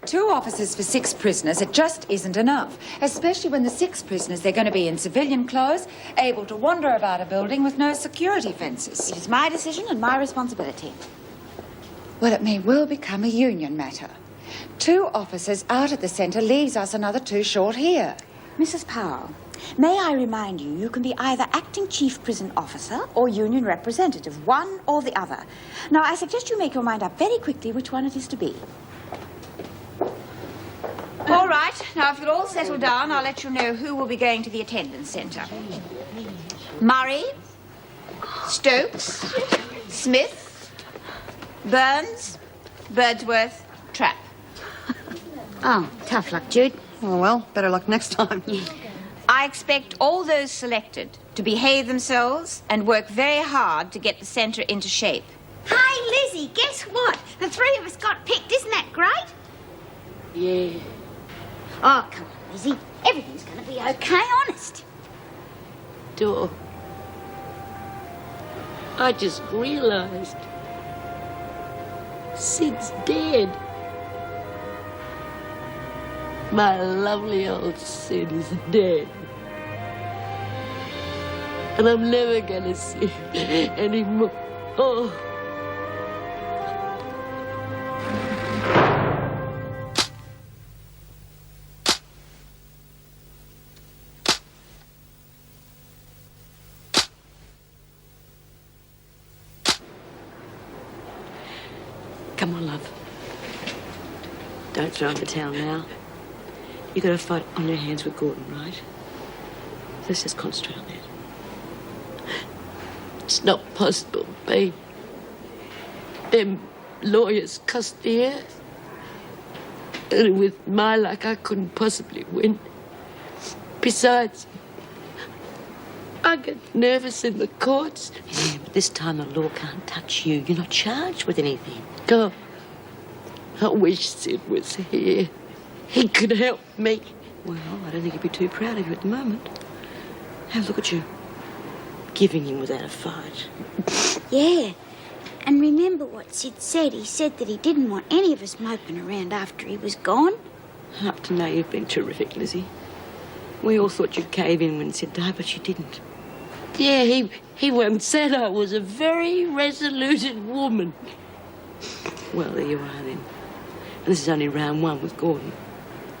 2 officers for 6 prisoners, it just isn't enough. Especially when the 6 prisoners, they're going to be in civilian clothes, able to wander about a building with no security fences. It is my decision and my responsibility. Well, it may well become a union matter. 2 officers out at the centre leaves us another 2 short here. Mrs. Powell, may I remind you, you can be either acting chief prison officer or union representative, one or the other. Now, I suggest you make your mind up very quickly which one it is to be. All right. Now, if you'll all settle down, I'll let you know who will be going to the attendance centre. Murray, Stokes, Smith, Burns, Birdsworth, Trapp. Oh, tough luck, Jude. Oh, well, better luck next time. I expect all those selected to behave themselves and work very hard to get the centre into shape. Hey, Lizzie, guess what? The 3 of us got picked. Isn't that great? Yeah. Oh, come on, Lizzie. Everything's going to be okay, honest. Dor, I just realised Sid's dead. My lovely old Sid is dead. And I'm never gonna see him anymore. Oh. Come on, love. Don't throw in the towel now. You got a fight on your hands with Gordon, right? Let's just concentrate on that. It's not possible, babe. Them lawyers cussed the earth. And with my luck, I couldn't possibly win. Besides, I get nervous in the courts. Yeah, but this time the law can't touch you. You're not charged with anything. Go. I wish Sid was here. He could help me. Well, I don't think he'd be too proud of you at the moment. Have a look at you. Giving him without a fight. Yeah. And remember what Sid said. He said that he didn't want any of us moping around after he was gone. Up to now, you've been terrific, Lizzie. We all thought you'd cave in when Sid died, but you didn't. Yeah, he once said I was a very resolute woman. Well, there you are, then. And this is only round 1 with Gordon.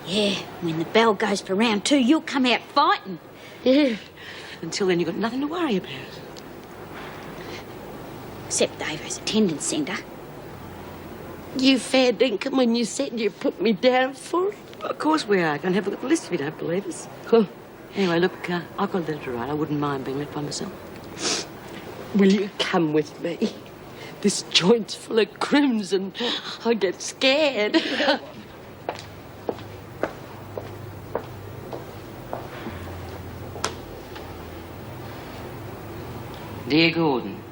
Yeah, when the bell goes for round 2, you'll come out fighting. Yeah. Until then, you've got nothing to worry about. Except Davo's attendance centre. You fair dinkum when you said you put me down for it. Of course we are. Go and have a look at the list if you don't believe us. Anyway, look, I've got a letter to write. I wouldn't mind being left by myself. Will you come with me? This joint's full of crimson. I get scared. Dear Gordon,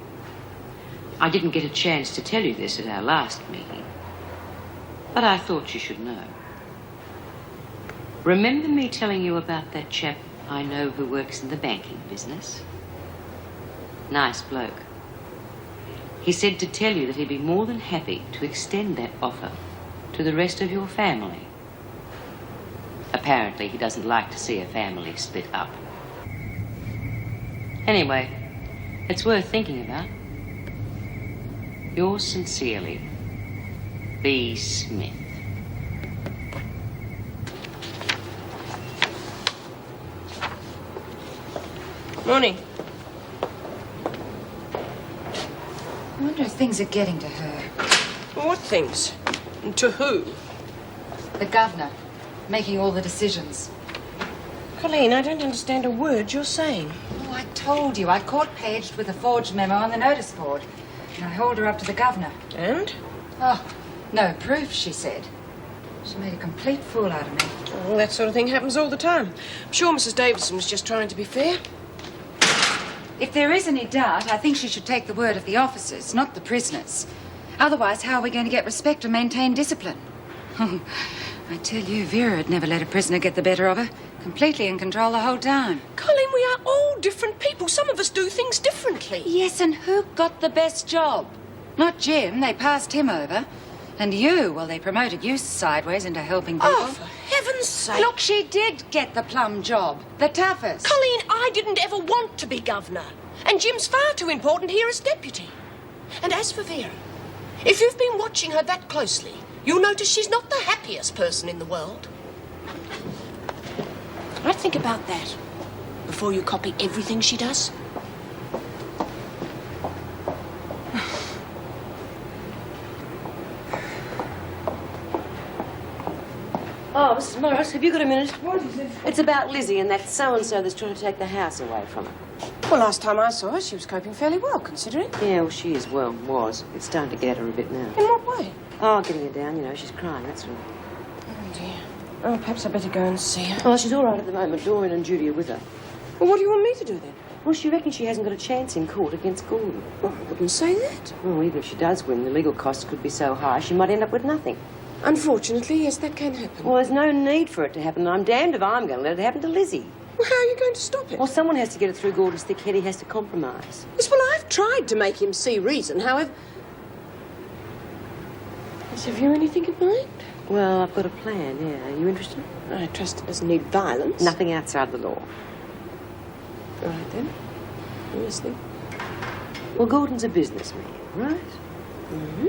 I didn't get a chance to tell you this at our last meeting, but I thought you should know. Remember me telling you about that chap I know who works in the banking business? Nice bloke. He said to tell you that he'd be more than happy to extend that offer to the rest of your family. Apparently, he doesn't like to see a family split up. Anyway, it's worth thinking about. Yours sincerely, B. Smith. Morning. I wonder if things are getting to her. What things? And to who? The governor, making all the decisions. Colleen, I don't understand a word you're saying. Oh, I told you. I caught Paige with a forged memo on the notice board. And I hauled her up to the governor. And? Oh, no proof, she said. She made a complete fool out of me. Well, that sort of thing happens all the time. I'm sure Mrs. Davidson was just trying to be fair. If there is any doubt, I think she should take the word of the officers, not the prisoners. Otherwise, how are we going to get respect and maintain discipline? I tell you, Vera had never let a prisoner get the better of her. Completely in control the whole time. Colleen, we are all different people. Some of us do things differently. Yes, and who got the best job? Not Jim. They passed him over. And you, well, they promoted you sideways into helping people. Oh, for heaven's sake. Look, she did get the plum job. The toughest. Colleen, I didn't ever want to be governor. And Jim's far too important here as deputy. And as for Vera, if you've been watching her that closely, you'll notice she's not the happiest person in the world. Right, think about that before you copy everything she does. Oh, Mrs. Morris, have you got a minute? What is it? It's about Lizzie and that so-and-so that's trying to take the house away from her. Well, last time I saw her, she was coping fairly well, considering. Yeah, well, she is, well, was. It's starting to get at her a bit now. In what way? Oh, getting her down, you know, she's crying, that's all. Oh, dear. Oh, perhaps I'd better go and see her. Oh, she's all right at the moment. Doreen and Judy are with her. Well, what do you want me to do then? Well, she reckons she hasn't got a chance in court against Gordon. Well, I wouldn't say that. Well, even if she does win, the legal costs could be so high she might end up with nothing. Unfortunately, yes, that can happen. Well, there's no need for it to happen. I'm damned if I'm going to let it happen to Lizzie. Well, how are you going to stop it? Well, someone has to get it through Gordon's thick head. He has to compromise. Yes, well, I've tried to make him see reason, however... Yes, have you anything in mind? Well, I've got a plan, yeah. Are you interested? I trust it doesn't need violence. Nothing outside the law. All right, then. I'm listening. Well, Gordon's a businessman, right? Mm-hmm.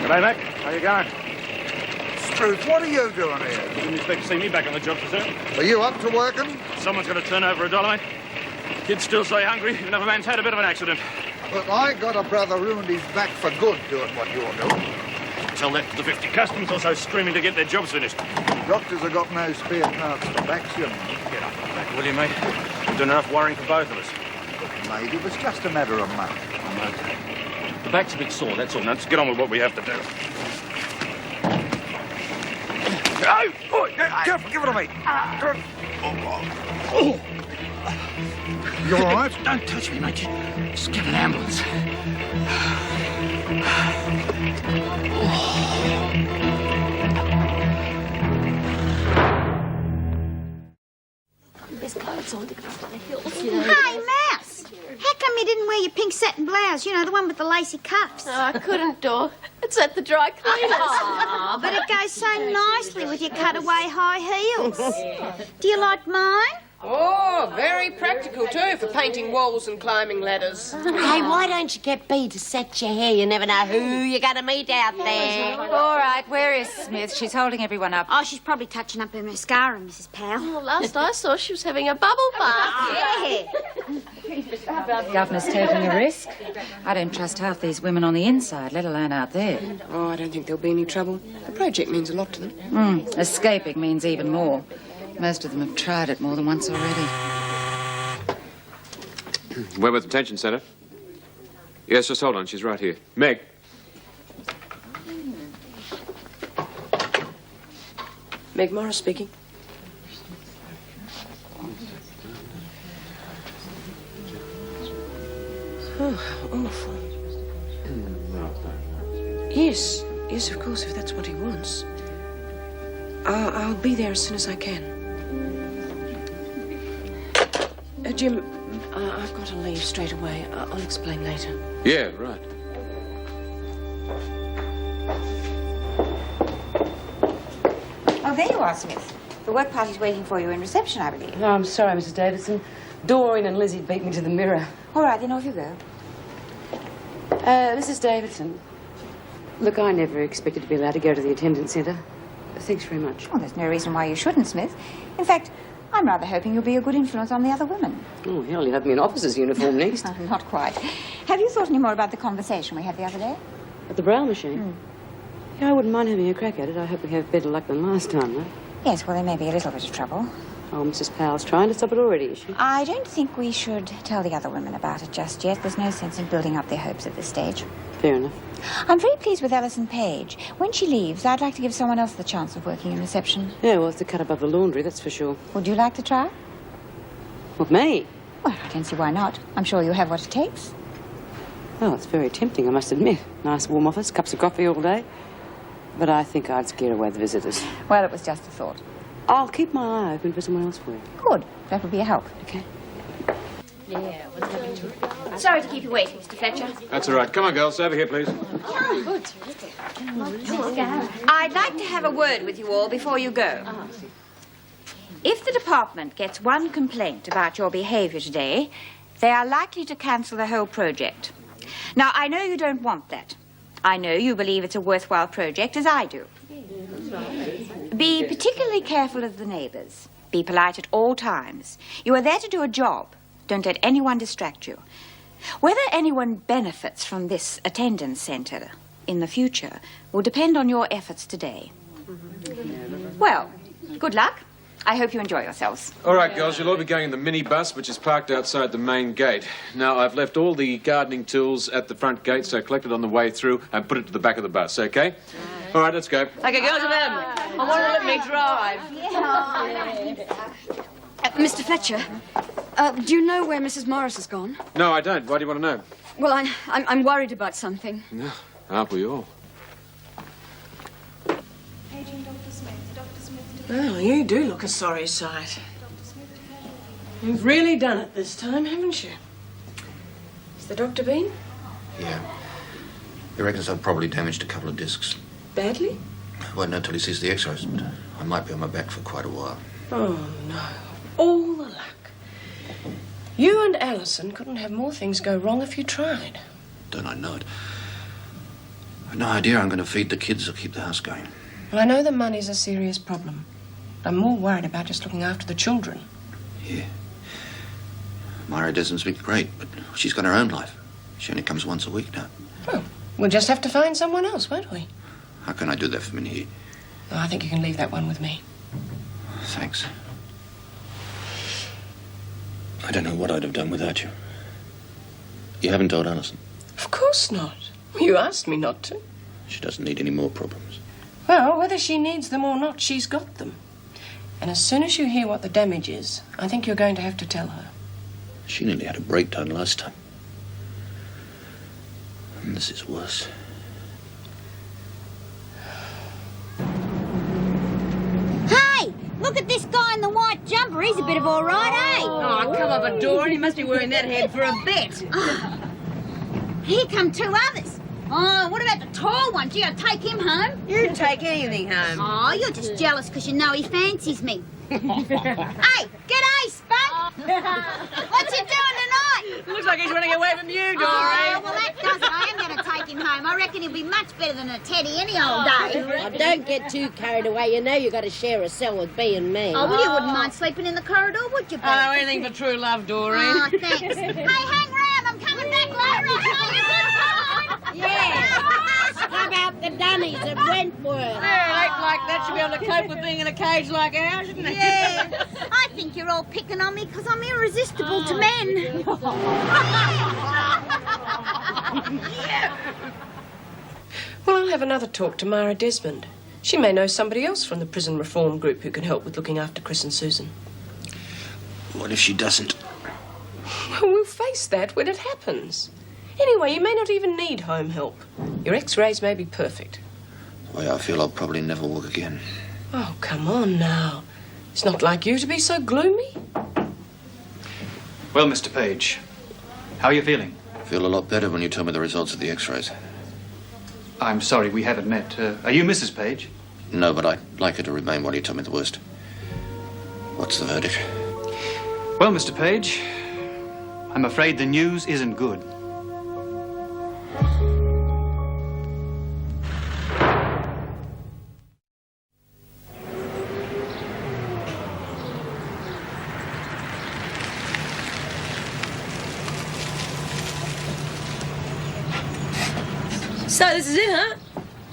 G'day, Mac. How you going? Struth, what are you doing here? Didn't expect to see me back on the job, sir. Are you up to working? Someone's got to turn over $1, mate. Kids still stay hungry. Another man's had a bit of an accident. Look, I got a brother ruined his back for good doing what you're doing. Tell that to the 50 customers also screaming to get their jobs finished. Doctors have got no spare parts for backs, you know. Get up and back, will you, mate? You're doing enough worrying for both of us. Look, mate, it was just a matter of money. I'm okay. The back's a bit sore, that's all. Now, let's get on with what we have to do. Oh, Careful, give it to me. Oh. You all right? Don't touch me, mate. Just get an ambulance. There's clothes on to go up the hills, you know. Hey, Mouse! How come you didn't wear your pink satin blouse? You know, the one with the lacy cuffs. Oh, I couldn't, Dor. It's at the dry cleaners. Oh, but it goes so nicely with your cutaway high heels. Do you like mine? Oh, very practical, too, for painting walls and climbing ladders. Hey, why don't you get Bea to set your hair? You never know who you're going to meet out there. All right, where is Smith? She's holding everyone up. Oh, she's probably touching up her mascara, Mrs. Powell. Well, last I saw, she was having a bubble bath. Yeah. Governor's taking a risk. I don't trust half these women on the inside, let alone out there. Oh, I don't think there'll be any trouble. The project means a lot to them. Escaping means even more. Most of them have tried it more than once already. Weymouth Detention Centre. Yes, just hold on. She's right here. Meg. Meg Morris speaking. Oh, awful. Yes, of course, if that's what he wants. I'll be there as soon as I can. Jim, I've got to leave straight away. I'll explain later. Yeah, right. Oh, there you are, Smith. The work party's waiting for you in reception, I believe. Oh, I'm sorry, Mrs. Davidson. Doreen and Lizzie beat me to the mirror. All right, then off you go. Mrs. Davidson. Look, I never expected to be allowed to go to the attendance centre. Thanks very much. Well, there's no reason why you shouldn't, Smith. In fact, I'm rather hoping you'll be a good influence on the other women. Oh, hell, you'll have me in officer's uniform next. Not quite. Have you thought any more about the conversation we had the other day? At the brow machine? Yeah, I wouldn't mind having a crack at it. I hope we have better luck than last time, though. Yes, well, there may be a little bit of trouble. Oh, Mrs. Powell's trying to stop it already, is she? I don't think we should tell the other women about it just yet. There's no sense in building up their hopes at this stage. Fair enough. I'm very pleased with Alison Page. When she leaves, I'd like to give someone else the chance of working in reception. Yeah, well, it's the cut above the laundry, that's for sure. Would you like to try? What, me? Well, I don't see why not. I'm sure you have what it takes. Well, it's very tempting, I must admit. Nice warm office, cups of coffee all day. But I think I'd scare away the visitors. Well, it was just a thought. I'll keep my eye open for someone else for you. Good. That would be a help. Okay. Sorry to keep you waiting, Mr. Fletcher. That's all right. Come on, girls. Over here, please. I'd like to have a word with you all before you go. If the department gets one complaint about your behaviour today, they are likely to cancel the whole project. Now, I know you don't want that. I know you believe it's a worthwhile project, as I do. Be particularly careful of the neighbours. Be polite at all times. You are there to do a job. Don't let anyone distract you. Whether anyone benefits from this attendance centre in the future will depend on your efforts today. Well, good luck. I hope you enjoy yourselves. All right, girls, you'll all be going in the minibus, which is parked outside the main gate. Now, I've left all the gardening tools at the front gate, so collect it on the way through and put it to the back of the bus, OK? All right, let's go. Okay, girls, I want to let me drive. Mr. Fletcher, do you know where Mrs. Morris has gone? No, I don't. Why do you want to know? Well, I'm worried about something. No, aren't we all? Well, you do look a sorry sight. You've really done it this time, haven't you? Has the doctor been? Yeah. He reckons I've probably damaged a couple of discs. Badly? Won't know till he sees the x-rays, but I might be on my back for quite a while. Oh, no. All the luck. You and Alison couldn't have more things go wrong if you tried. Don't I know it? I've no idea I'm going to feed the kids or keep the house going. Well, I know the money's a serious problem. I'm more worried about just looking after the children. Yeah. Myra doesn't speak great, but she's got her own life. She only comes once a week now. Well, we'll just have to find someone else, won't we? How can I do that for Minnie? Oh, I think you can leave that one with me. Thanks. I don't know what I'd have done without you. You haven't told Alison? Of course not. You asked me not to. She doesn't need any more problems. Well, whether she needs them or not, she's got them. And as soon as you hear what the damage is, I think you're going to have to tell her. She nearly had a breakdown last time. And this is worse. Hey, look at this guy in the white jumper. He's a bit of all right, eh? Oh, come up a door, and he must be wearing that head for a bet. Here come two others. Oh, what about the tall one? You gonna take him home? You take anything home. Oh, you're just jealous because you know he fancies me. Hey, g'day, Spud. What's he doing tonight? Looks like he's running away from you, Dory. Oh, well, that does it. I am going to take him home. I reckon he'll be much better than a teddy any old day. Oh, don't get too carried away. You know you've got to share a cell with B and me. Oh, well, you wouldn't mind sleeping in the corridor, would you, Bee? Oh, anything for true love, Dory. Oh, thanks. Hey, hang round. I'm coming back later. I'll show you a good time. Yeah. How about the dummies at Wentworth? Yeah, ain't like that should be able to cope with being in a cage like ours, shouldn't it? Yeah. I think you're all picking on me because I'm irresistible to men. Well, I'll have another talk to Myra Desmond. She may know somebody else from the prison reform group who can help with looking after Chris and Susan. What if she doesn't? Well, we'll face that when it happens. Anyway, you may not even need home help. Your x-rays may be perfect. The way I feel, I'll probably never walk again. Oh, come on now. It's not like you to be so gloomy. Well, Mr. Page, how are you feeling? I feel a lot better when you told me the results of the x-rays. I'm sorry we haven't met. Are you Mrs. Page? No, but I'd like her to remain while you tell me the worst. What's the verdict? Well, Mr. Page, I'm afraid the news isn't good. So this is it, huh?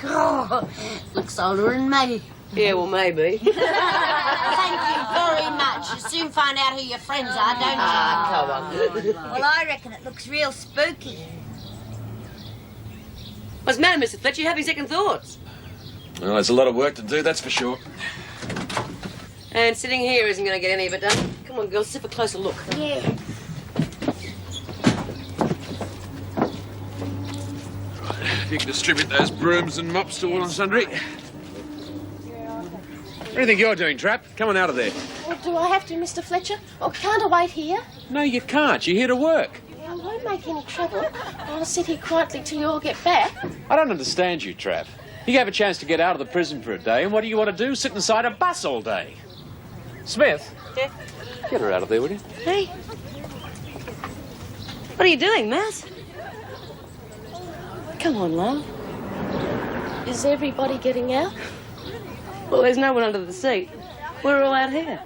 Oh, looks older than me. Yeah, well, maybe. Thank you very much. You soon find out who your friends are, don't you? Come on. Well, I reckon it looks real spooky. What's the matter, Mr. Fletcher? You having second thoughts? Well, there's a lot of work to do, that's for sure. And sitting here isn't going to get any of it done. Come on, girls, sit for a closer look. Yeah. you can distribute those brooms and mops to all and sundry. What do you think you're doing, Trap? Come on out of there. Well, do I have to, Mr. Fletcher? Or can't I wait here? No, you can't. You're here to work. Well, I won't make any trouble. I'll sit here quietly till you all get back. I don't understand you, Trap. You gave a chance to get out of the prison for a day, and what do you want to do? Sit inside a bus all day? Smith? Yeah? Get her out of there, will you? Hey. What are you doing, Mouse? Come on, love. Is everybody getting out? Well, there's no one under the seat. We're all out here.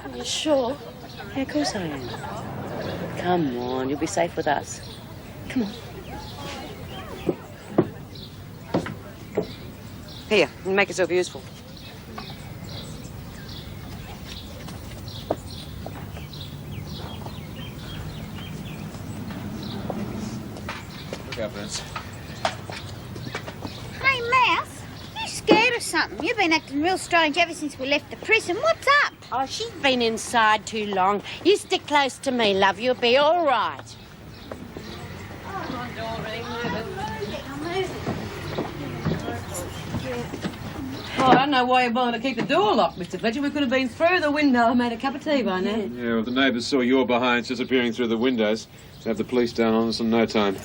Are you sure? Yeah, of course I am. Come on, you'll be safe with us. Come on. Here, make yourself useful. Look out, Vince. Hey, Mouse, you scared or something? You've been acting real strange ever since we left the prison. What's up? Oh, she's been inside too long. You stick close to me, love. You'll be all right. Oh, I don't know why you wanted to keep the door locked, Mr. Fletcher. We could have been through the window and made a cup of tea by now. Yeah, well, the neighbours saw your behinds disappearing through the windows. They'd have the police down on us in no time.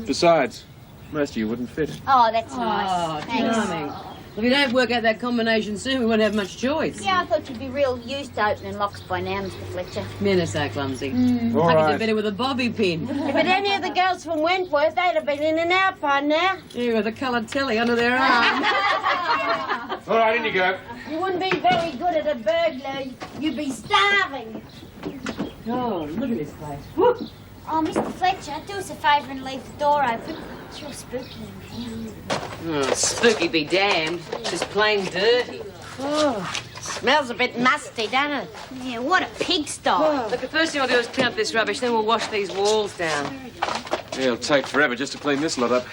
Besides, most of you wouldn't fit. Oh, that's nice. Thanks. Charming. If you don't work out that combination soon, we won't have much choice. Yeah, I thought you'd be real used to opening locks by now, Mr. Fletcher. Men are so clumsy. All I could right. do better with a bobby pin. If it any of the girls from Wentworth, they'd have been in and out by now. Yeah, with a coloured telly under their arm. All right, in you go. You wouldn't be very good at a burglar. You'd be starving. Oh, look at this place. Whoop. Oh, Mr. Fletcher, do us a favour and leave the door open. It's real spooky in here. Oh, spooky be damned. Just plain dirty. Oh, smells a bit musty, doesn't it? Yeah, what a pigsty. Look, the first thing I'll do is clean up this rubbish, then we'll wash these walls down. Yeah, it'll take forever just to clean this lot up.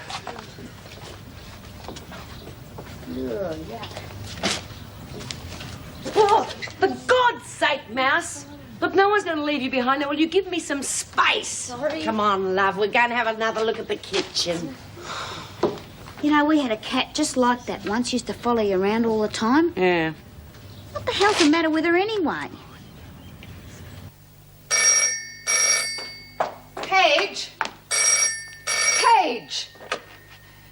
Oh, for God's sake, Mouse. Look, no one's going to leave you behind. Now, will you give me some space? Sorry. Come on, love. We're going to have another look at the kitchen. You know, we had a cat just like that once, used to follow you around all the time. Yeah. What the hell's the matter with her anyway? Paige! Paige!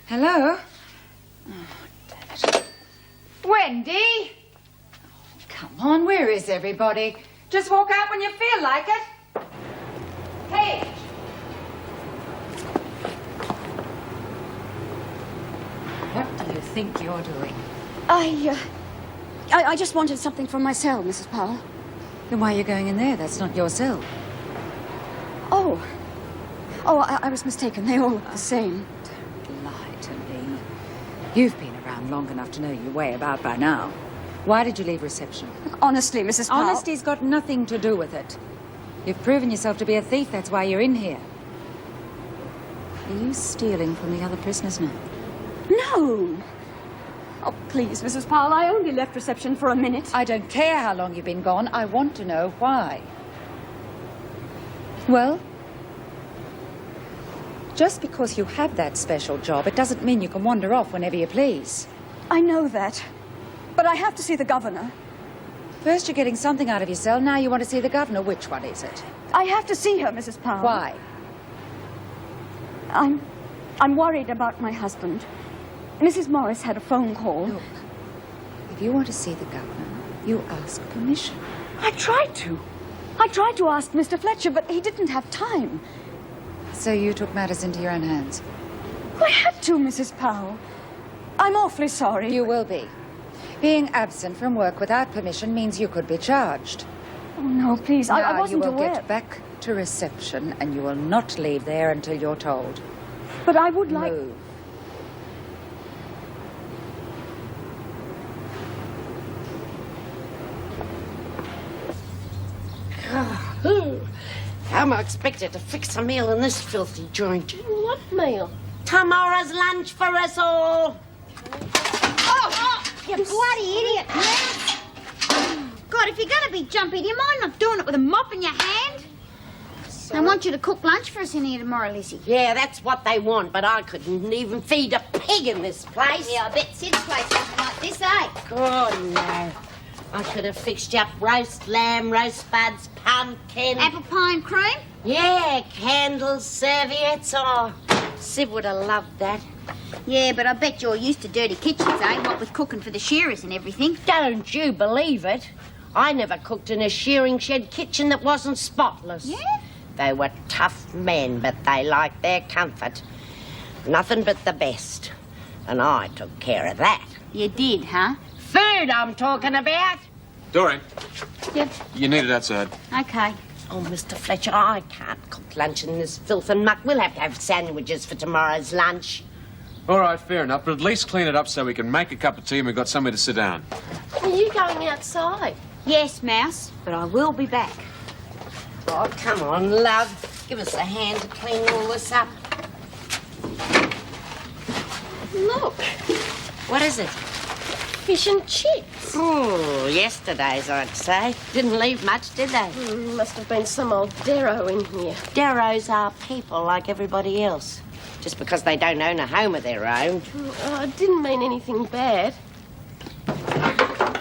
Hello? Oh, damn it. Wendy! Oh, come on, where is everybody? Just walk out when you feel like it. Paige! What do you think you're doing? I just wanted something from my cell, Mrs. Powell. Then why are you going in there? That's not your cell. Oh, I was mistaken. They all look the same. Don't lie to me. You've been around long enough to know your way about by now. Why did you leave reception? Honestly, Mrs. Powell. Honesty's got nothing to do with it. You've proven yourself to be a thief. That's why you're in here. Are you stealing from the other prisoners now? No. Oh, please, Mrs. Powell, I only left reception for a minute. I don't care how long you've been gone. I want to know why. Well, just because you have that special job, it doesn't mean you can wander off whenever you please. I know that. But I have to see the governor. First you're getting something out of your cell, now you want to see the governor. Which one is it? I have to see her, Mrs. Powell. Why? I'm worried about my husband. Mrs. Morris had a phone call. Look, if you want to see the governor, you ask permission. I tried to. I tried to ask Mr. Fletcher, but he didn't have time. So you took matters into your own hands? I had to, Mrs. Powell. I'm awfully sorry. You will be. Being absent from work without permission means you could be charged. Oh, no, please. I wasn't you will aware. get back to reception and you will not leave there until you're told. But I would like... Move. How am I expected to fix a meal in this filthy joint? What meal? Tomorrow's lunch for us all. Oh, you bloody idiot, Mouse. God, if you're going to be jumpy, do you mind not doing it with a mop in your hand? sorry. I want you to cook lunch for us in here tomorrow, Lizzie. Yeah, that's what they want, but I couldn't even feed a pig in this place. Yeah, I bet Sid's place something like this, eh? Oh, no. I could have fixed you up roast lamb, roast buds, pumpkin. Apple pie and cream? Yeah, candles, serviettes. Oh, Sid would have loved that. Yeah, but I bet you're used to dirty kitchens, eh? What with cooking for the shearers and everything. Don't you believe it? I never cooked in a shearing shed kitchen that wasn't spotless. Yeah? They were tough men, but they liked their comfort. Nothing but the best. And I took care of that. You did, huh? Food I'm talking about. Doreen, Yep. you need it outside. Okay. Oh, Mr. Fletcher, I can't cook lunch in this filth and muck. We'll have to have sandwiches for tomorrow's lunch. All right, fair enough, but at least clean it up so we can make a cup of tea and we've got somewhere to sit down. Are you going outside? Yes, Mouse, but I will be back. Oh, come on, love. Give us a hand to clean all this up. Look. What is it? Fish and chips. Oh, yesterday's, I'd say. Didn't leave much, did they? Must have been some old Darrow in here. Darrows are people like everybody else. Just because they don't own a home of their own. Oh, I didn't mean anything bad.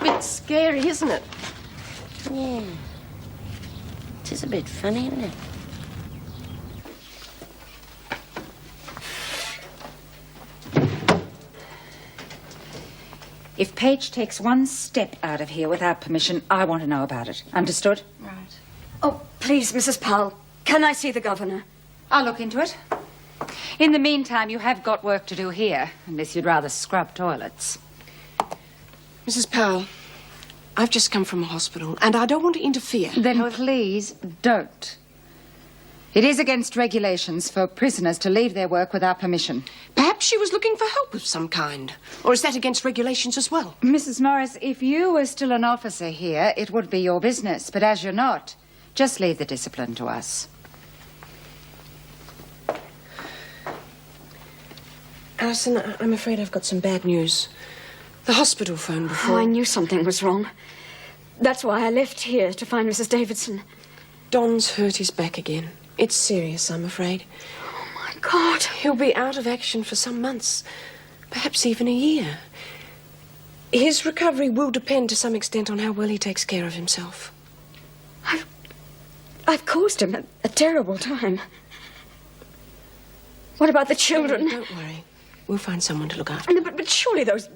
Bit scary, isn't it? Yeah. It is a bit funny, isn't it? If Paige takes one step out of here without permission, I want to know about it. Understood? Right. Oh, please, Mrs. Powell, can I see the governor? I'll look into it. In the meantime, you have got work to do here, unless you'd rather scrub toilets. Mrs. Powell, I've just come from a hospital, and I don't want to interfere. Then please don't. It is against regulations for prisoners to leave their work without permission. Perhaps she was looking for help of some kind. Or is that against regulations as well? Mrs. Morris, if you were still an officer here, it would be your business. But as you're not, just leave the discipline to us. Alison, I'm afraid I've got some bad news. The hospital phoned before. Oh, I knew something was wrong. That's why I left here, to find Mrs. Davidson. Don's hurt his back again. It's serious, I'm afraid. Oh, my God. He'll be out of action for some months, perhaps even a year. His recovery will depend to some extent on how well he takes care of himself. I've caused him a terrible time. What about the children? Don't worry. We'll find someone to look after. But surely those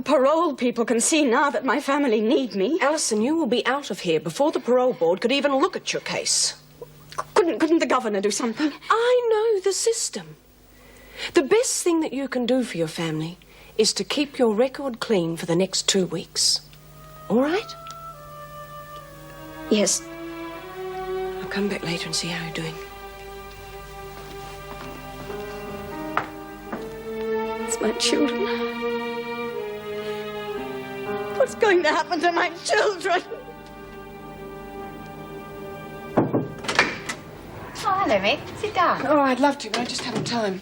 parole people can see now that my family need me. Alison, you will be out of here before the parole board could even look at your case. Couldn't the governor do something? I know the system. The best thing that you can do for your family is to keep your record clean for the next 2 weeks. All right? Yes. I'll come back later and see how you're doing. It's my children. What's going to happen to my children? Oh, hello, Meg. Sit down. Oh, I'd love to, but I just haven't time.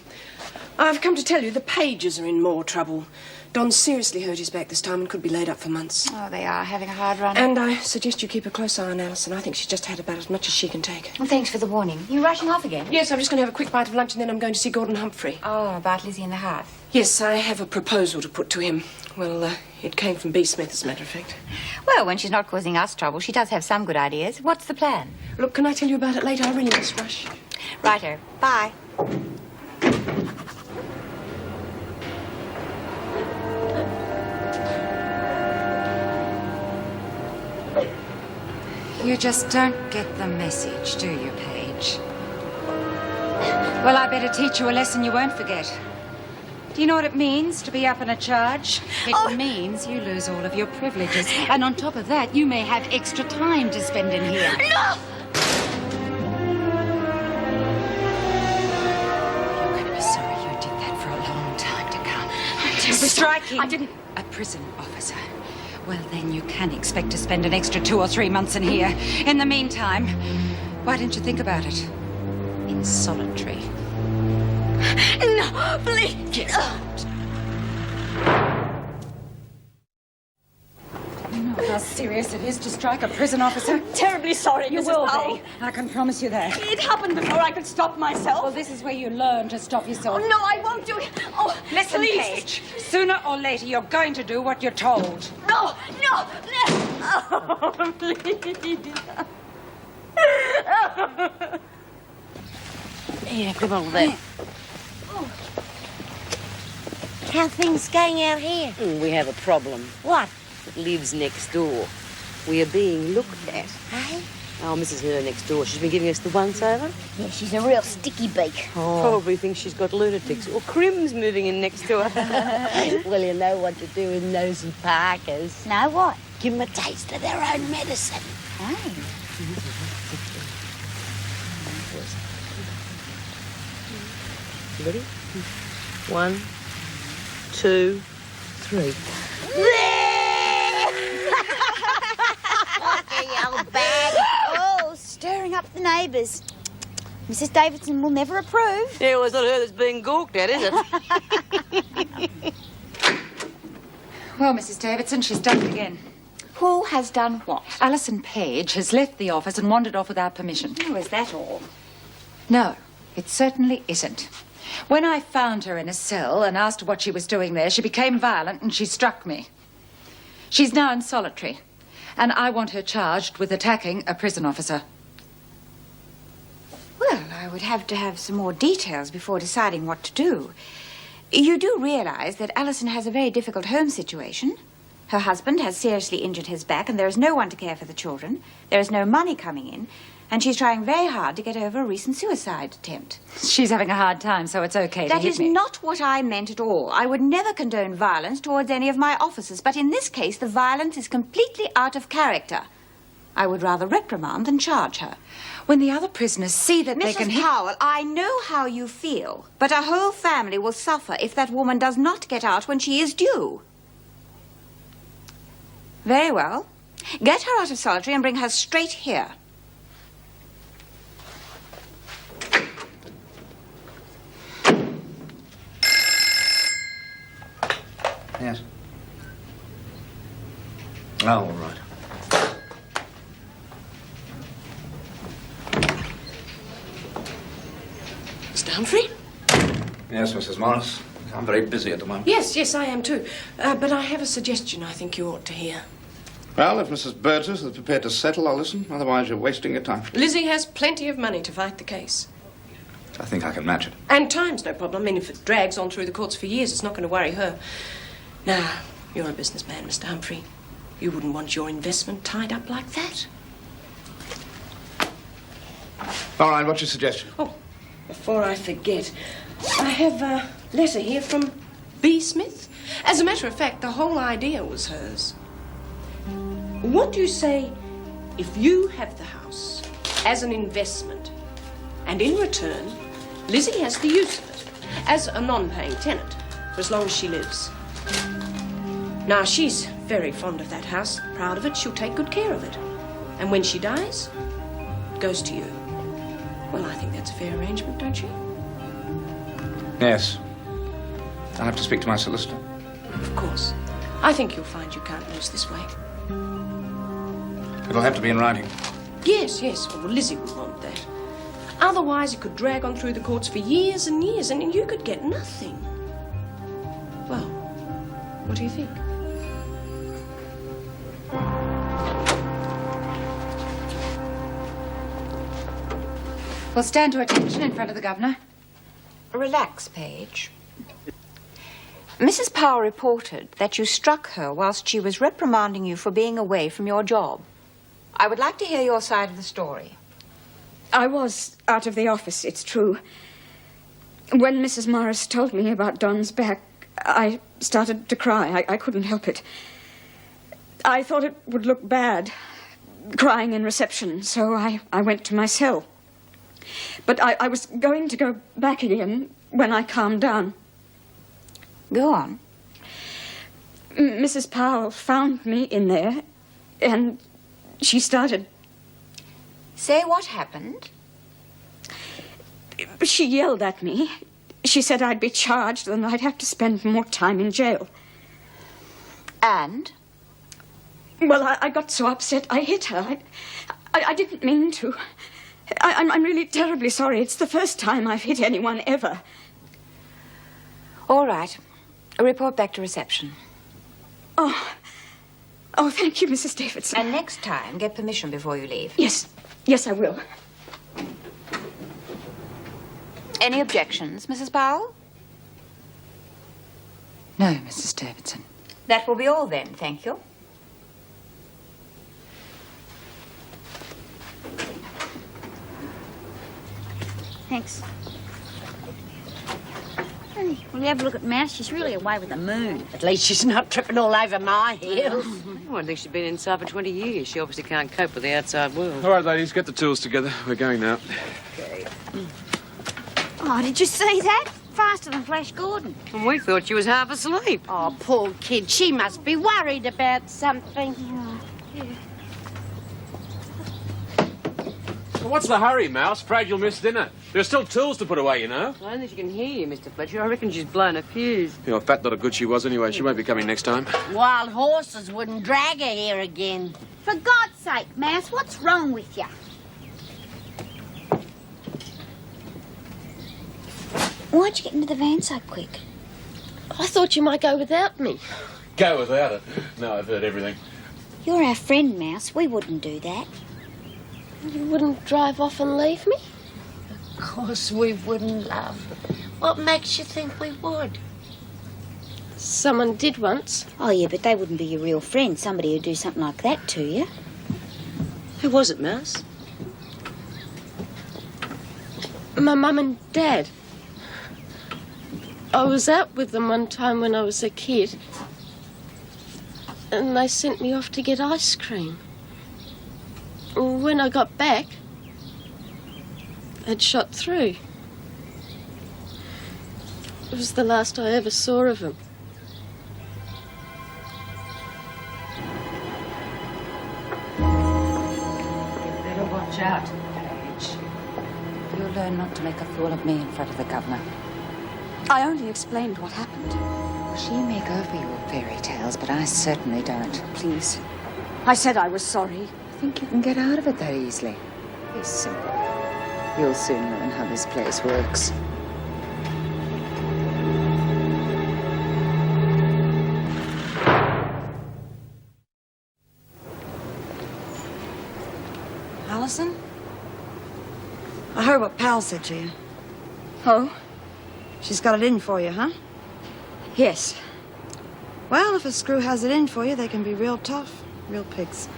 I've come to tell you the Pages are in more trouble. Don seriously hurt his back this time and could be laid up for months. Oh, they are having a hard run. And I suggest you keep a close eye on Alison. I think she's just had about as much as she can take. Well, thanks for the warning. You rushing off again? Yes, I'm just going to have a quick bite of lunch and then I'm going to see Gordon Humphrey. Oh, about Lizzie and the Hearth. Yes, I have a proposal to put to him. Well, it came from B. Smith, as a matter of fact. Well, when she's not causing us trouble, she does have some good ideas. What's the plan? Look, can I tell you about it later? I really must rush. Righto. Bye. You just don't get the message, do you, Paige? Well, I better teach you a lesson you won't forget. Do you know what it means to be up on a charge? It means you lose all of your privileges. And on top of that, you may have extra time to spend in here. No! You're going to be sorry you did that for a long time to come. Striking a prison officer. Well, then you can expect to spend an extra 2 or 3 months in here. In the meantime, why didn't you think about it? In solitary. No, please. Get out. No, they'll serious it is to strike a prison officer? Terribly sorry, You Mrs. will Powell. be. I can promise you that. It happened before I could stop myself. Well, this is where you learn to stop yourself. Oh, no, I won't do it. Oh, Listen, please. Paige. Sooner or later, you're going to do what you're told. No, no, no. Oh, please. Yeah, come on then. How things going out here? We have a problem. What? It lives next door. We are being looked at. Hey? Oh, Mrs. Her next door. She's been giving us the once-over. Yeah, she's a real sticky beak. Probably thinks she's got lunatics. Or Crim's moving in next door. Well, you know what to do with nosy Parkers. Know what? Give them a taste of their own medicine. Hey. Ready? 1, 2, 3. You old bag. Oh, stirring up the neighbours. Mrs. Davidson will never approve. Yeah, well, it's not her that's being gawked at, is it? Well, Mrs. Davidson, she's done it again. Who has done what? Alison Page has left the office and wandered off without permission. Oh, is that all? No, it certainly isn't. When I found her in a cell and asked her what she was doing there, she became violent and she struck me. She's now in solitary, and I want her charged with attacking a prison officer. Well, I would have to have some more details before deciding what to do. You do realize that Alison has a very difficult home situation. Her husband has seriously injured his back, and there is no one to care for the children. There is no money coming in, and she's trying very hard to get over a recent suicide attempt. She's having a hard time, so it's okay to That hit is me. not what I meant at all. I would never condone violence towards any of my officers, but in this case, the violence is completely out of character. I would rather reprimand than charge her. When the other prisoners see that they can Mrs. hit... Powell, I know how you feel, but a whole family will suffer if that woman does not get out when she is due. Very well. Get her out of solitary and bring her straight here. Yes. Oh, all right. Mr. Humphrey? Yes, Mrs. Morris. I'm very busy at the moment. Yes, I am too. But I have a suggestion I think you ought to hear. Well, if Mrs. Burgess is prepared to settle, I'll listen. Otherwise, you're wasting your time. Lizzie has plenty of money to fight the case. I think I can match it. And time's no problem. I mean, if it drags on through the courts for years, it's not going to worry her. Now, you're a businessman, Mr. Humphrey. You wouldn't want your investment tied up like that. All right, what's your suggestion? Oh, before I forget, I have a letter here from B. Smith. As a matter of fact, the whole idea was hers. What do you say if you have the house as an investment, and in return, Lizzie has the use of it as a non-paying tenant for as long as she lives? Now, she's very fond of that house, proud of it. She'll take good care of it. And when she dies, it goes to you. Well, I think that's a fair arrangement, don't you? Yes. I'll have to speak to my solicitor. Of course. I think you'll find you can't lose this way. It'll have to be in writing. Yes. Well, Lizzie would want that. Otherwise, it could drag on through the courts for years and years, and you could get nothing. Well, what do you think? We'll stand to attention in front of the governor. Relax, Paige. Mrs. Powell reported that you struck her whilst she was reprimanding you for being away from your job. I would like to hear your side of the story. I was out of the office, it's true. When Mrs. Morris told me about Don's back, I started to cry. I couldn't help it. I thought it would look bad, crying in reception, so I went to my cell. But I was going to go back again when I calmed down. Go on. Mrs. Powell found me in there, and she started... Say what happened? She yelled at me. She said I'd be charged and I'd have to spend more time in jail. And? Well, I got so upset I hit her. I didn't mean to. I'm really terribly sorry. It's the first time I've hit anyone ever. All right. A report back to reception. Oh, thank you, Mrs. Davidson. And next time, get permission before you leave. Yes, I will. Any objections, Mrs. Powell? No, Mrs. Davidson. That will be all then, thank you. Thanks. Hey, will you have a look at Mouse? She's really away with the moon. At least she's not tripping all over my heels. I think she's been inside for 20 years. She obviously can't cope with the outside world. All right, ladies, get the tools together. We're going now. Oh, did you see that? Faster than Flash Gordon. And we thought she was half asleep. Oh, poor kid. She must be worried about something. Well, what's the hurry, Mouse? Afraid you'll miss dinner. There's still tools to put away, you know. I don't think she can hear you, Mr. Fletcher. I reckon she's blown a fuse. You know, fat lot of good she was anyway. She won't be coming next time. Wild horses wouldn't drag her here again. For God's sake, Mouse, what's wrong with you? Why'd you get into the van so quick? I thought you might go without me. Go without it. No, I've heard everything. You're our friend, Mouse. We wouldn't do that. You wouldn't drive off and leave me? Of course we wouldn't, love. What makes you think we would? Someone did once. Oh, yeah, but they wouldn't be your real friend. Somebody who'd do something like that to you. Who was it, Mouse? My mum and dad. I was out with them one time when I was a kid. And they sent me off to get ice cream. When I got back, they'd shot through. It was the last I ever saw of them. You better watch out, Paige. You'll learn not to make a fool of me in front of the governor. I only explained what happened. She may go for your fairy tales, but I certainly don't. Please. I said I was sorry. I think you can get out of it that easily. It's simple. You'll soon learn how this place works. Alison? I heard what Pal said to you. Oh? She's got it in for you, huh? Yes. Well, if a screw has it in for you, they can be real tough. Real pigs.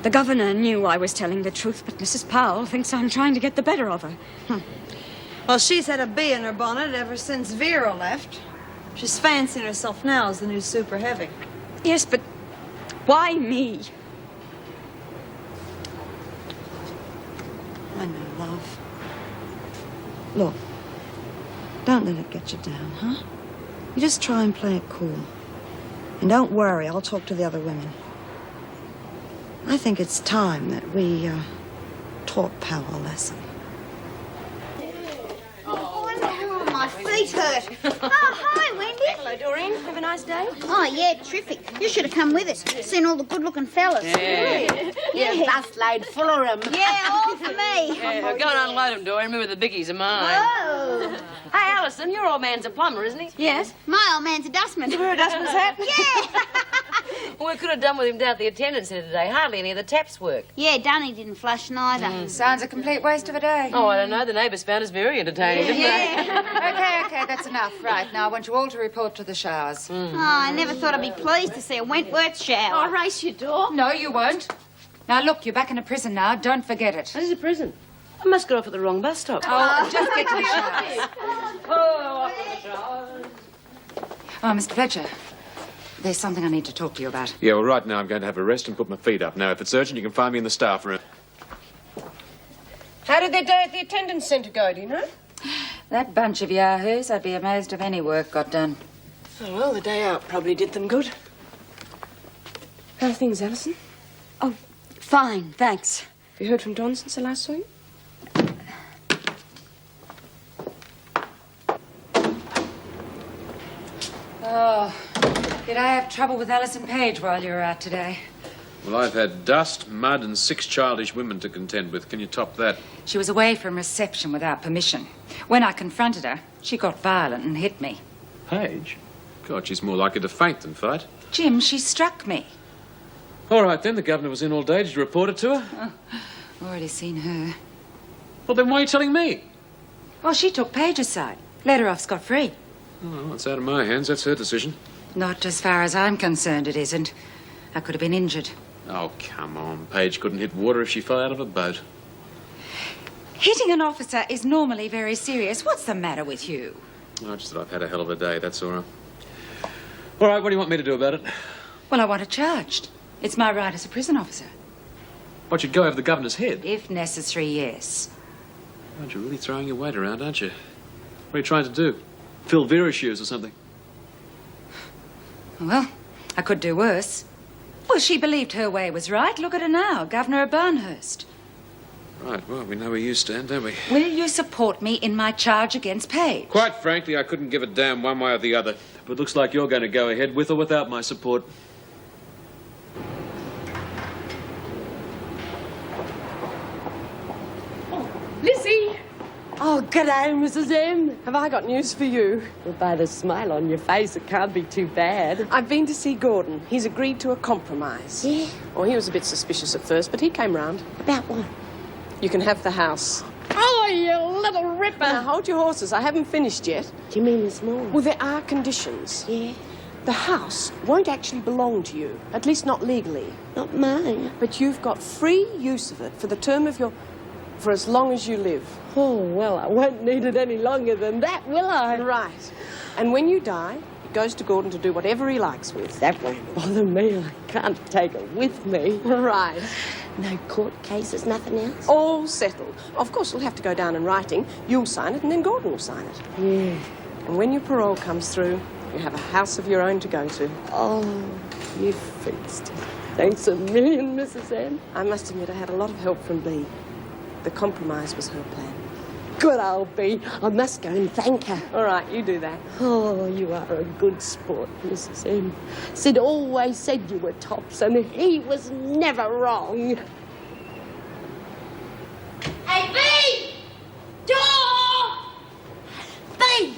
The governor knew I was telling the truth, but Mrs. Powell thinks I'm trying to get the better of her. Well, she's had a bee in her bonnet ever since Vera left. She's fancying herself now as the new super heavy. Yes, but why me? I know, love. Look, don't let it get you down, huh? You just try and play it cool. And don't worry, I'll talk to the other women. I think it's time that we taught Pal a lesson. Oh, my feet hurt. Oh, hi, Wendy. Hello, Doreen. Have a nice day. Oh, yeah, terrific. You should have come with us. Seen all the good-looking fellas. Yeah. Yeah. Busload full of them. Yeah, all for me. Yeah, go and unload them, Doreen. Remember, the biggies are mine. Oh. Hey, Alison, your old man's a plumber, isn't he? Yes. My old man's a dustman. Wear a dustman's hat? Yeah. Well, we could have done with him down at the attendance centre today. Hardly any of the taps work. Yeah, Dunny didn't flush neither. Sounds a complete waste of a day. Oh, I don't know. The neighbours found us very entertaining, didn't they? Okay, that's enough. Right, now I want you all to report to the showers. Oh, I never thought I'd be pleased to see a Wentworth shower. I'll race your door. No, you won't. Now, look, you're back in a prison now. Don't forget it. This is a prison. I must get off at the wrong bus stop. Oh, just get to the showers. Off at the showers. Oh, Mr. Fletcher, there's something I need to talk to you about. Yeah, well, right now I'm going to have a rest and put my feet up. Now, if it's urgent, you can find me in the staff room. How did their day at the attendance centre go, do you know? That bunch of yahoos, I'd be amazed if any work got done. Oh, well, the day out probably did them good. How are things, Alison? Oh, fine, thanks. Have you heard from Don since I last saw you? Oh, did I have trouble with Alison Page while you were out today? Well, I've had dust, mud, and 6 childish women to contend with. Can you top that? She was away from reception without permission. When I confronted her, she got violent and hit me. Paige? God, she's more likely to faint than fight. Jim, she struck me. All right, then. The governor was in all day. Did you report it to her? Oh, already seen her. Well, then why are you telling me? Well, she took Paige's side. Let her off scot-free. Oh, well, it's out of my hands. That's her decision. Not as far as I'm concerned, it isn't. I could have been injured. Oh, come on. Paige couldn't hit water if she fell out of a boat. Hitting an officer is normally very serious. What's the matter with you? Oh, just that I've had a hell of a day, that's all right. All right, what do you want me to do about it? Well, I want her charged. It's my right as a prison officer. What, you'd go over the governor's head? If necessary, yes. God, you're really throwing your weight around, aren't you? What are you trying to do? Fill Vera's shoes or something? Well, I could do worse. Well, she believed her way was right. Look at her now, Governor of Barnhurst. Right, well, we know where you stand, don't we? Will you support me in my charge against Paige? Quite frankly, I couldn't give a damn one way or the other. But it looks like you're going to go ahead with or without my support. Lizzie! Oh, g'day, Mrs. M. Have I got news for you? Well, by the smile on your face, it can't be too bad. I've been to see Gordon. He's agreed to a compromise. Yeah? Well, he was a bit suspicious at first, but he came round. About what? You can have the house. Oh, you little ripper! Now, hold your horses. I haven't finished yet. Do you mean there's more? Well, there are conditions. Yeah? The house won't actually belong to you, at least not legally. Not mine. But you've got free use of it for the term of your... for as long as you live. Oh, well, I won't need it any longer than that, will I? Right. And when you die, it goes to Gordon to do whatever he likes with. That won't bother me. I can't take it with me. Right. No court cases, nothing else? All settled. Of course, it'll have to go down in writing. You'll sign it, and then Gordon will sign it. Yeah. And when your parole comes through, you have a house of your own to go to. Oh, you fixed it. Thanks a million, Mrs. M. I must admit, I had a lot of help from Bea. The compromise was her plan. Good old Bea. I must go and thank her. All right, you do that. Oh, you are a good sport, Mrs. M. Sid always said you were tops, and he was never wrong. Hey, Bea! Door! Bea!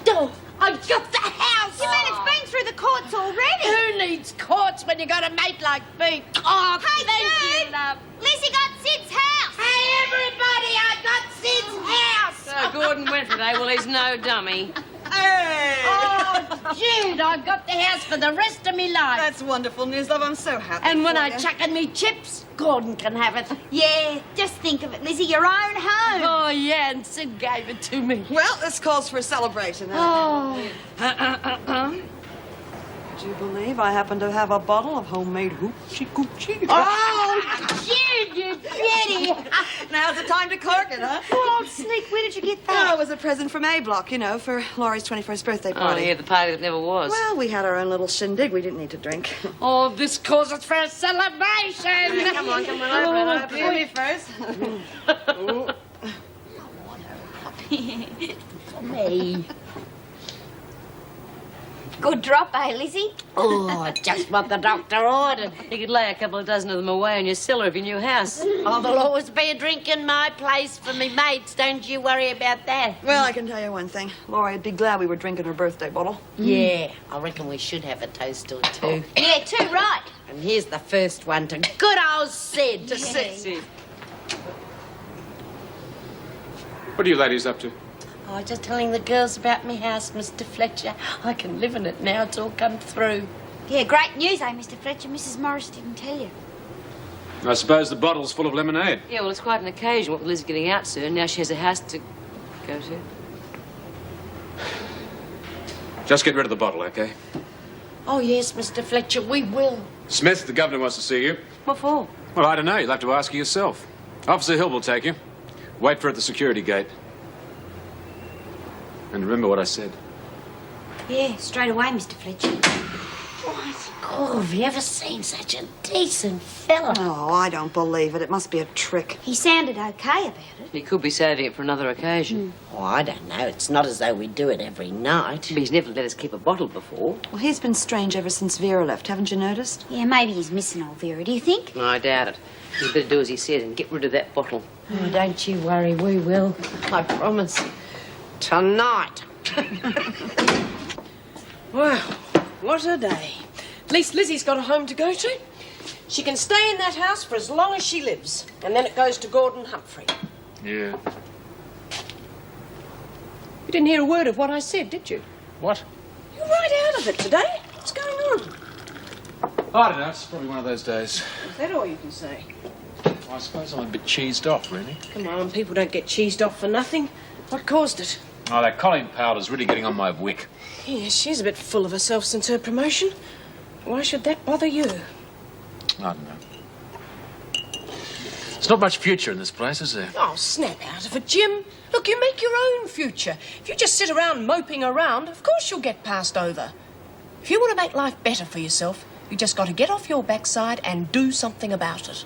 Door! I've got the house! You mean it's been through the courts already? Who needs courts when you got a mate like Bea? Oh, Hey, thank Jude! you, love. Lizzie got Sid's house! Hey, everybody, I got Sid's house! So Gordon went today. Well, he's no dummy. Hey! Oh, Jude, I got the house for the rest of me life. That's wonderful news, love. I'm so happy. And when for I you. chuck in me chips, Gordon can have it. Yeah, just think of it, Lizzie, your own home. Oh, yeah, and Sid gave it to me. Well, this calls for a celebration. Oh. Would you believe I happen to have a bottle of homemade hoochie coochie? Oh, Jude, you ditty. Now's the time to cork it, huh? Oh, Sneak, where did you get that? Oh, it was a present from A Block, you know, for Laurie's 21st birthday Oh, party. yeah, the party that never was. Well, we had our own little shindig. We didn't need to drink. Oh, this causes for a celebration. Come on, open it. Me first. Me. Good drop, eh, Lizzie? Oh, just what the doctor ordered. You could lay a couple of dozen of them away in your cellar of your new house. Oh, there'll always be a drink in my place for me mates. Don't you worry about that. Well, I can tell you one thing. Laurie'd be glad we were drinking her birthday bottle. Yeah, I reckon we should have a toast or two. Yeah, too right. And here's the first one to good old Sid. To Sid. What are you ladies up to? Oh, just telling the girls about me house, Mr. Fletcher. I can live in it now. It's all come through. Yeah, great news, eh, Mr. Fletcher? Mrs. Morris didn't tell you. I suppose the bottle's full of lemonade. Yeah, well, it's quite an occasion. What with Liz getting out soon, now she has a house to go to. Just get rid of the bottle, okay? Oh, yes, Mr. Fletcher, we will. Smith, the governor wants to see you. What for? Well, I don't know. You'll have to ask her yourself. Officer Hill will take you. Wait for her at the security gate. And remember what I said. Yeah, straight away, Mr. Fletcher. Oh, have you ever seen such a decent fella? Oh, I don't believe it. It must be a trick. He sounded okay about it. He could be saving it for another occasion. Oh, I don't know. It's not as though we do it every night. But he's never let us keep a bottle before. Well, he's been strange ever since Vera left, haven't you noticed? Yeah, maybe he's missing old Vera, do you think? I doubt it. You'd better do as he says and get rid of that bottle. Oh, don't you worry, we will. I promise. Tonight. Well, what a day. At least Lizzie's got a home to go to. She can stay in that house for as long as she lives. And then it goes to Gordon Humphrey. Yeah. You didn't hear a word of what I said, did you? What? You're right out of it today. What's going on? I don't know. It's probably one of those days. Is that all you can say? I suppose I'm a bit cheesed off, really. Come on, people don't get cheesed off for nothing. What caused it? Oh, that Colleen powder's really getting on my wick. Yeah, she's a bit full of herself since her promotion. Why should that bother you? I don't know. There's not much future in this place, is there? Oh, snap out of it, Jim. Look, you make your own future. If you just sit around moping around, of course you'll get passed over. If you want to make life better for yourself, you just got to get off your backside and do something about it.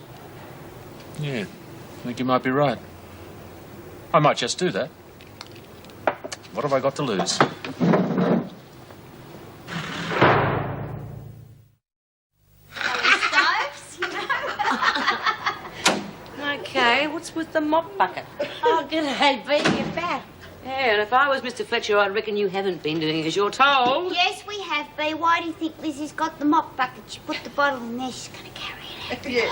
Yeah, I think you might be right. I might just do that. What have I got to lose? Okay, what's with the mop bucket? Oh, g'day, Bea, you're back. Yeah, and if I was Mr. Fletcher, I reckon you haven't been doing as you're told. Yes, we have, Bea. Why do you think Lizzie's got the mop bucket? She put the bottle in there. She's going to carry it out. Yeah.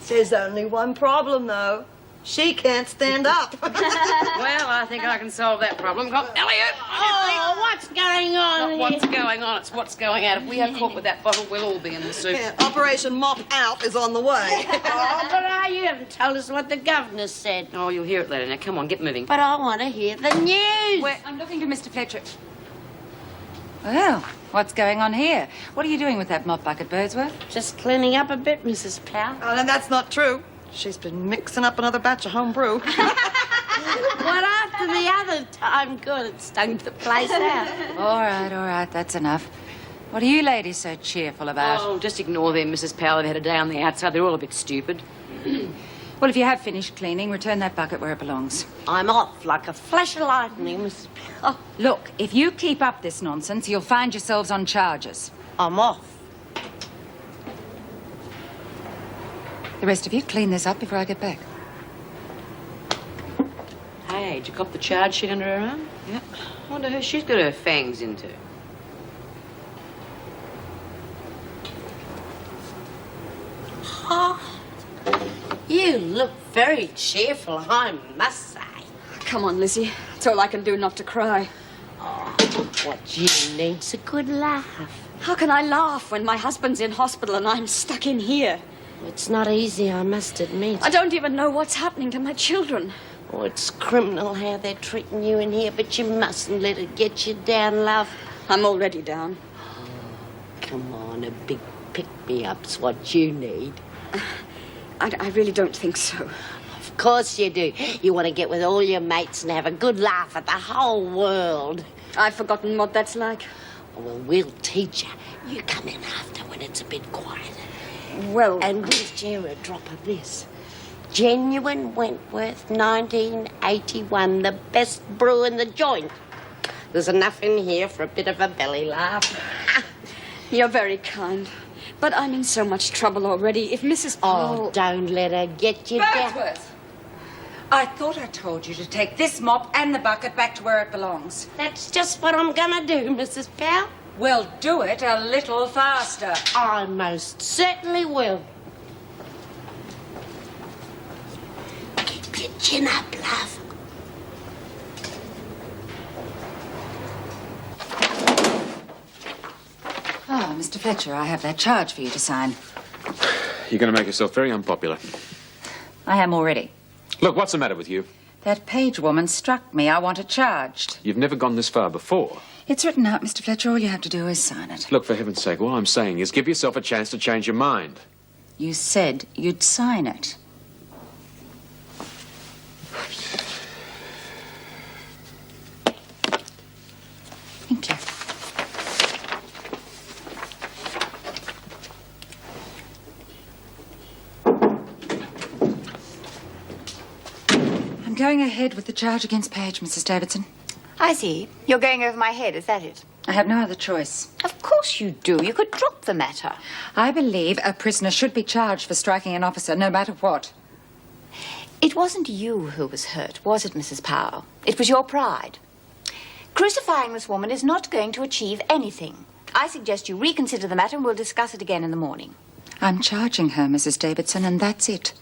There's only one problem, though. She can't stand up. Well, I think I can solve that problem. Come, Elliot! Oh, what's going on Not here? what's going on, it's what's going out. If we are caught with that bottle, we'll all be in the soup. Yeah, Operation Mop Out is on the way. Oh, but you haven't told us what the governor said. Oh, you'll hear it later. Now, come on, get moving. But I want to hear the news. I'm looking to Mr. Fletcher. Well, what's going on here? What are you doing with that mop bucket, Birdsworth? Just cleaning up a bit, Mrs. Powell. Oh, and that's not true. She's been mixing up another batch of home brew. What after the other time? Good, it stunk the place out. All right, that's enough. What are you ladies so cheerful about? Oh, just ignore them, Mrs. Powell. They've had a day on the outside. They're all a bit stupid. Well, if you have finished cleaning, return that bucket where it belongs. I'm off like a flash of lightning, Mrs. Powell. Look, if you keep up this nonsense, you'll find yourselves on charges. I'm off. The rest of you, clean this up before I get back. Hey, did you cop the charge sheet under her arm? Yep. I wonder who she's got her fangs into. Oh, you look very cheerful, I must say. Come on, Lizzie. It's all I can do not to cry. Oh, what you need's a good laugh. How can I laugh when my husband's in hospital and I'm stuck in here? It's not easy, I must admit. I don't even know what's happening to my children. Oh, it's criminal how they're treating you in here, but you mustn't let it get you down, love. I'm already down. Oh, come on, a big pick-me-up's what you need. I really don't think so. Of course you do. You want to get with all your mates and have a good laugh at the whole world. I've forgotten what that's like. Oh, well, we'll teach you. You come in after when it's a bit quieter. Well... And we'll share a drop of this. Genuine Wentworth, 1981, the best brew in the joint. There's enough in here for a bit of a belly laugh. You're very kind. But I'm in so much trouble already. If Mrs. Powell... Oh, don't let her get you down. Birdsworth! I thought I told you to take this mop and the bucket back to where it belongs. That's just what I'm gonna do, Mrs. Powell. Well, do it a little faster. I most certainly will. Keep your chin up, love. Oh, Mr. Fletcher, I have that charge for you to sign. You're going to make yourself very unpopular. I am already. Look, what's the matter with you? That page woman struck me. I want it charged. You've never gone this far before. It's written out, Mr. Fletcher. All you have to do is sign it. Look, for heaven's sake, all I'm saying is give yourself a chance to change your mind. You said you'd sign it. Thank you. going ahead with the charge against Page, Mrs. Davidson. I see. You're going over my head, is that it? I have no other choice. Of course you do. You could drop the matter. I believe a prisoner should be charged for striking an officer, no matter what. It wasn't you who was hurt, was it, Mrs. Powell? It was your pride. Crucifying this woman is not going to achieve anything. I suggest you reconsider the matter and we'll discuss it again in the morning. I'm charging her, Mrs. Davidson, and that's it.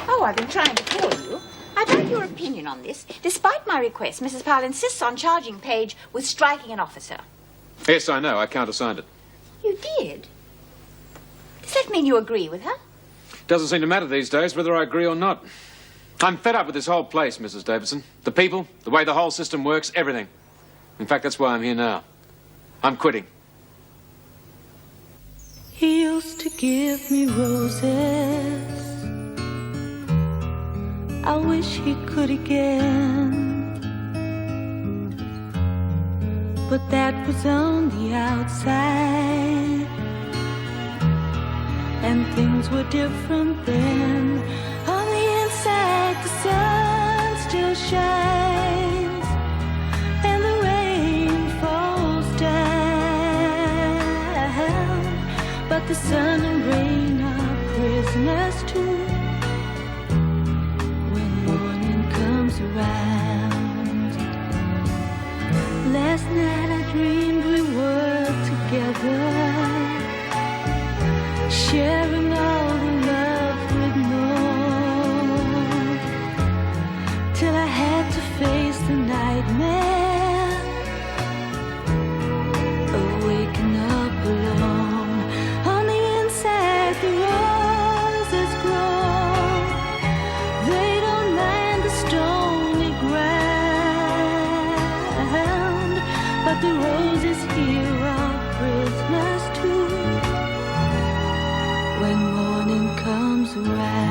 Oh, I've been trying to call you. I'd like your opinion on this. Despite my request, Mrs. Powell insists on charging Page with striking an officer. Yes, I know. I countersigned it. You did? Does that mean you agree with her? Doesn't seem to matter these days whether I agree or not. I'm fed up with this whole place, Mrs. Davidson. The people, the way the whole system works, everything. In fact, that's why I'm here now. I'm quitting. He used to give me roses. I wish he could again. But that was on the outside, and things were different then. On the inside, the sun still shines, and the rain falls down. But the sun and rain are prisoners too when morning comes around. Last night I dreamed we were together, sharing all the love we'd known, till I had to face the nightmare of waking up alone. On the inside, the roses grow. They don't mind the stony ground, but the roses here are prisoners too when morning comes around.